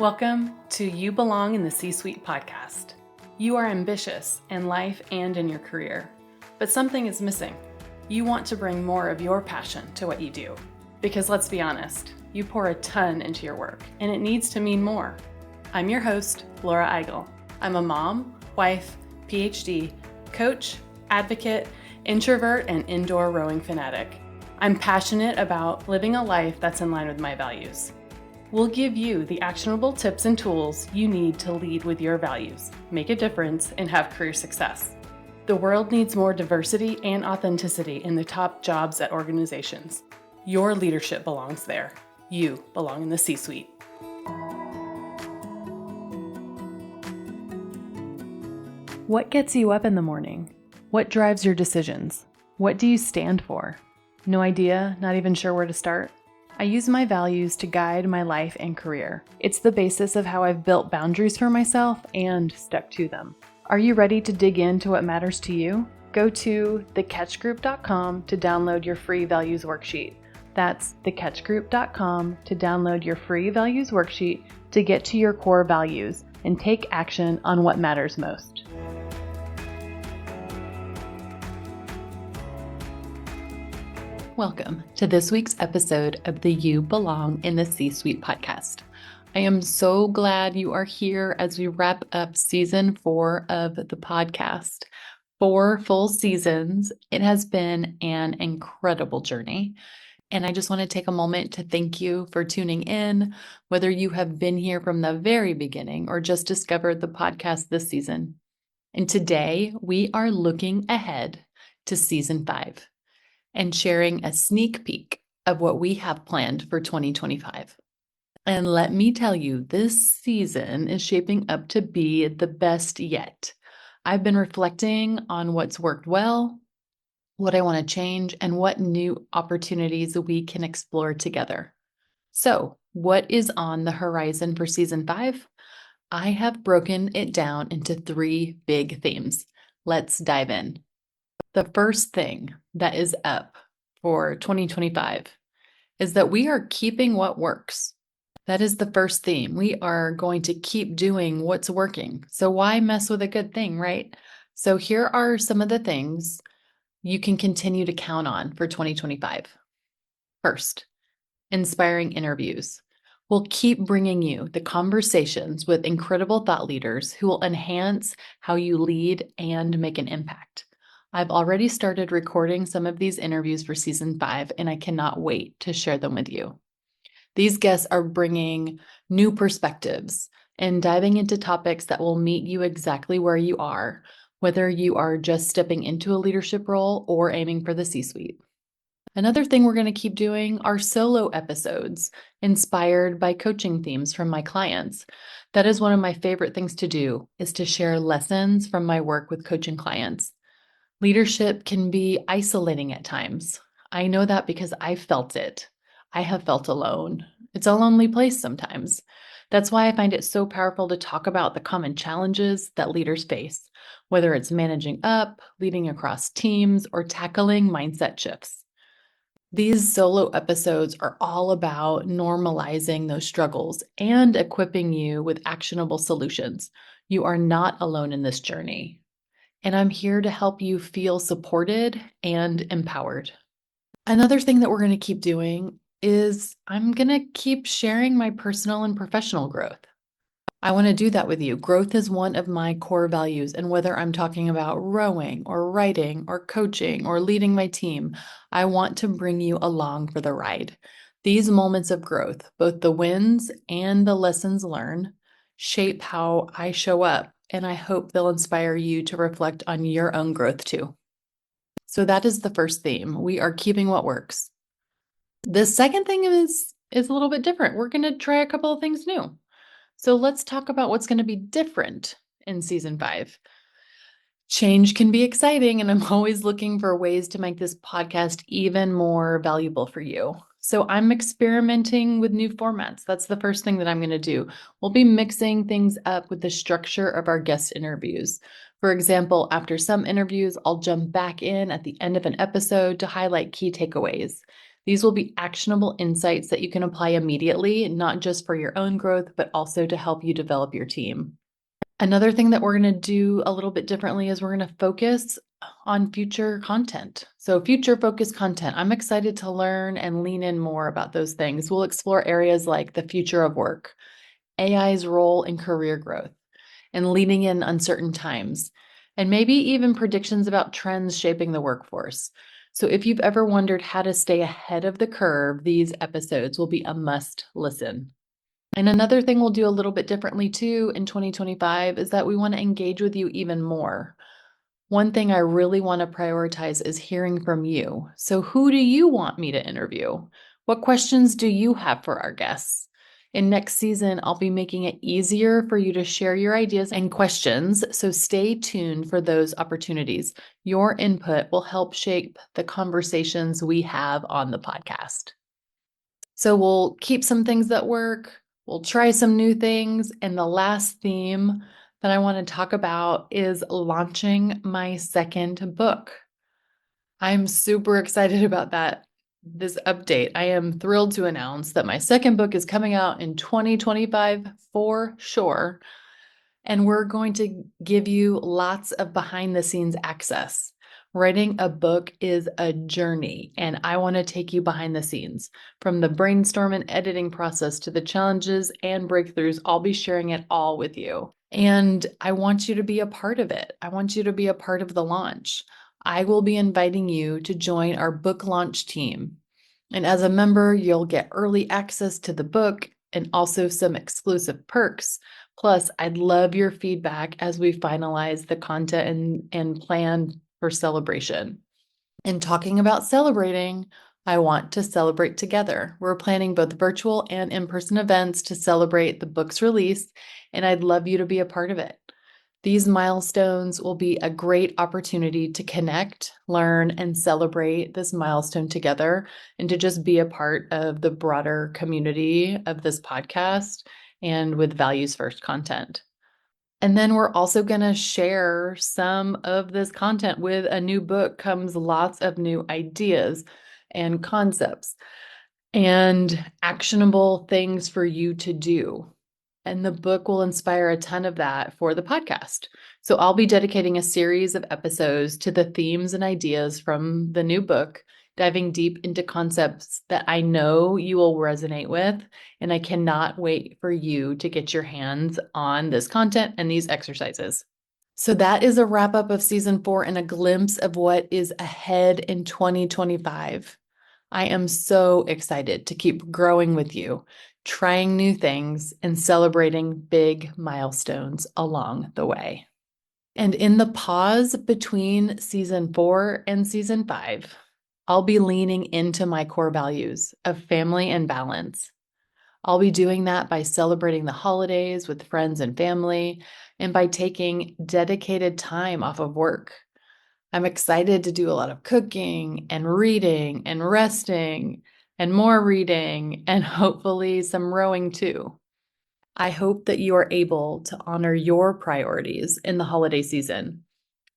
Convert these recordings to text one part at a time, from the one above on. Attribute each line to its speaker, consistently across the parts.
Speaker 1: Welcome to You Belong in the C-Suite podcast. You are ambitious in life and in your career, but something is missing. You want to bring more of your passion to what you do. Because let's be honest, you pour a ton into your work, and it needs to mean more. I'm your host, Laura Eigel. I'm a mom, wife, PhD, coach, advocate, introvert, and indoor rowing fanatic. I'm passionate about living a life that's in line with my values. We'll give you the actionable tips and tools you need to lead with your values, make a difference, and have career success. The world needs more diversity and authenticity in the top jobs at organizations. Your leadership belongs there. You belong in the C-Suite. What gets you up in the morning? What drives your decisions? What do you stand for? No idea, not even sure where to start? I use my values to guide my life and career. It's the basis of how I've built boundaries for myself and stuck to them. Are you ready to dig into what matters to you? Go to thecatchgroup.com to download your free values worksheet. That's thecatchgroup.com to download your free values worksheet to get to your core values and take action on what matters most. Welcome to this week's episode of the You Belong in the C-Suite podcast. I am so glad you are here as we wrap up season 4 of the podcast. 4 full seasons. It has been an incredible journey. And I just want to take a moment to thank you for tuning in, whether you have been here from the very beginning or just discovered the podcast this season. And today we are looking ahead to season 5. And sharing a sneak peek of what we have planned for 2025. And let me tell you, this season is shaping up to be the best yet. I've been reflecting on what's worked well, what I want to change, and what new opportunities we can explore together. So, what is on the horizon for season 5? I have broken it down into 3 big themes. Let's dive in. The first thing that is up for 2025 is that we are keeping what works. That is the first theme. We are going to keep doing what's working. So why mess with a good thing, right? So here are some of the things you can continue to count on for 2025. First, inspiring interviews. We'll keep bringing you the conversations with incredible thought leaders who will enhance how you lead and make an impact. I've already started recording some of these interviews for season 5, and I cannot wait to share them with you. These guests are bringing new perspectives and diving into topics that will meet you exactly where you are, whether you are just stepping into a leadership role or aiming for the C-suite. Another thing we're going to keep doing are solo episodes inspired by coaching themes from my clients. That is one of my favorite things to do, is to share lessons from my work with coaching clients. Leadership can be isolating at times. I know that because I felt it. I have felt alone. It's a lonely place sometimes. That's why I find it so powerful to talk about the common challenges that leaders face, whether it's managing up, leading across teams, or tackling mindset shifts. These solo episodes are all about normalizing those struggles and equipping you with actionable solutions. You are not alone in this journey. And I'm here to help you feel supported and empowered. Another thing that we're going to keep doing is I'm going to keep sharing my personal and professional growth. I want to do that with you. Growth is one of my core values. And whether I'm talking about rowing or writing or coaching or leading my team, I want to bring you along for the ride. These moments of growth, both the wins and the lessons learned, shape how I show up. And I hope they'll inspire you to reflect on your own growth too. So that is the first theme. We are keeping what works. The second thing is a little bit different. We're going to try a couple of things new. So let's talk about what's going to be different in season 5. Change can be exciting, and I'm always looking for ways to make this podcast even more valuable for you. So I'm experimenting with new formats. That's the first thing that I'm going to do. We'll be mixing things up with the structure of our guest interviews. For example, after some interviews, I'll jump back in at the end of an episode to highlight key takeaways. These will be actionable insights that you can apply immediately, not just for your own growth, but also to help you develop your team. Another thing that we're going to do a little bit differently is we're going to focus on future content. So future focused content. I'm excited to learn and lean in more about those things. We'll explore areas like the future of work, AI's role in career growth, and leading in uncertain times, and maybe even predictions about trends shaping the workforce. So if you've ever wondered how to stay ahead of the curve, these episodes will be a must listen. And another thing we'll do a little bit differently too in 2025 is that we want to engage with you even more. One thing I really want to prioritize is hearing from you. So who do you want me to interview? What questions do you have for our guests? In next season, I'll be making it easier for you to share your ideas and questions, so stay tuned for those opportunities. Your input will help shape the conversations we have on the podcast. So we'll keep some things that work, we'll try some new things, and the last theme that I want to talk about is launching my second book. I'm super excited about this update. I am thrilled to announce that my second book is coming out in 2025 for sure. And we're going to give you lots of behind the scenes access. Writing a book is a journey, and I want to take you behind the scenes. From the brainstorm and editing process to the challenges and breakthroughs, I'll be sharing it all with you. And I want you to be a part of it. I want you to be a part of the launch. I will be inviting you to join our book launch team. And as a member, you'll get early access to the book and also some exclusive perks. Plus, I'd love your feedback as we finalize the content and plan for celebration. And talking about celebrating, I want to celebrate together. We're planning both virtual and in-person events to celebrate the book's release, and I'd love you to be a part of it. These milestones will be a great opportunity to connect, learn, and celebrate this milestone together, and to just be a part of the broader community of this podcast and with Values First content. And then we're also going to share some of this content. With a new book comes lots of new ideas and concepts and actionable things for you to do. And the book will inspire a ton of that for the podcast. So I'll be dedicating a series of episodes to the themes and ideas from the new book, diving deep into concepts that I know you will resonate with. And I cannot wait for you to get your hands on this content and these exercises. So that is a wrap up of season 4 and a glimpse of what is ahead in 2025. I am so excited to keep growing with you, trying new things, and celebrating big milestones along the way. And in the pause between season 4 and season 5, I'll be leaning into my core values of family and balance. I'll be doing that by celebrating the holidays with friends and family, and by taking dedicated time off of work. I'm excited to do a lot of cooking and reading and resting and more reading and hopefully some rowing too. I hope that you are able to honor your priorities in the holiday season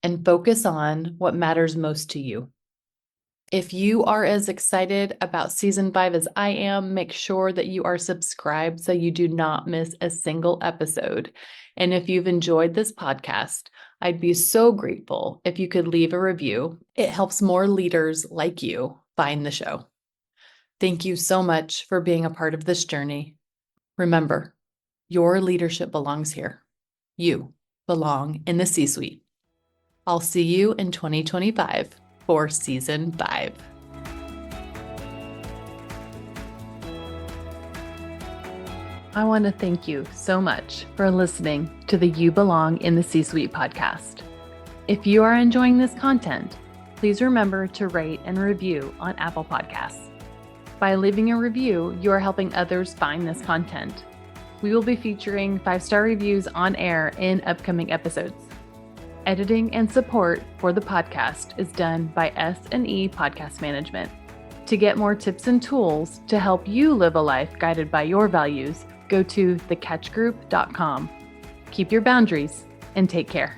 Speaker 1: and focus on what matters most to you. If you are as excited about season 5 as I am, make sure that you are subscribed so you do not miss a single episode. And if you've enjoyed this podcast, I'd be so grateful if you could leave a review. It helps more leaders like you find the show. Thank you so much for being a part of this journey. Remember, your leadership belongs here. You belong in the C-suite. I'll see you in 2025 for season 5. I want to thank you so much for listening to the You Belong in the C-Suite podcast. If you are enjoying this content, please remember to rate and review on Apple Podcasts. By leaving a review, you are helping others find this content. We will be featuring 5-star reviews on air in upcoming episodes. Editing and support for the podcast is done by S&E Podcast Management. To get more tips and tools to help you live a life guided by your values, go to thecatchgroup.com. Keep your boundaries and take care.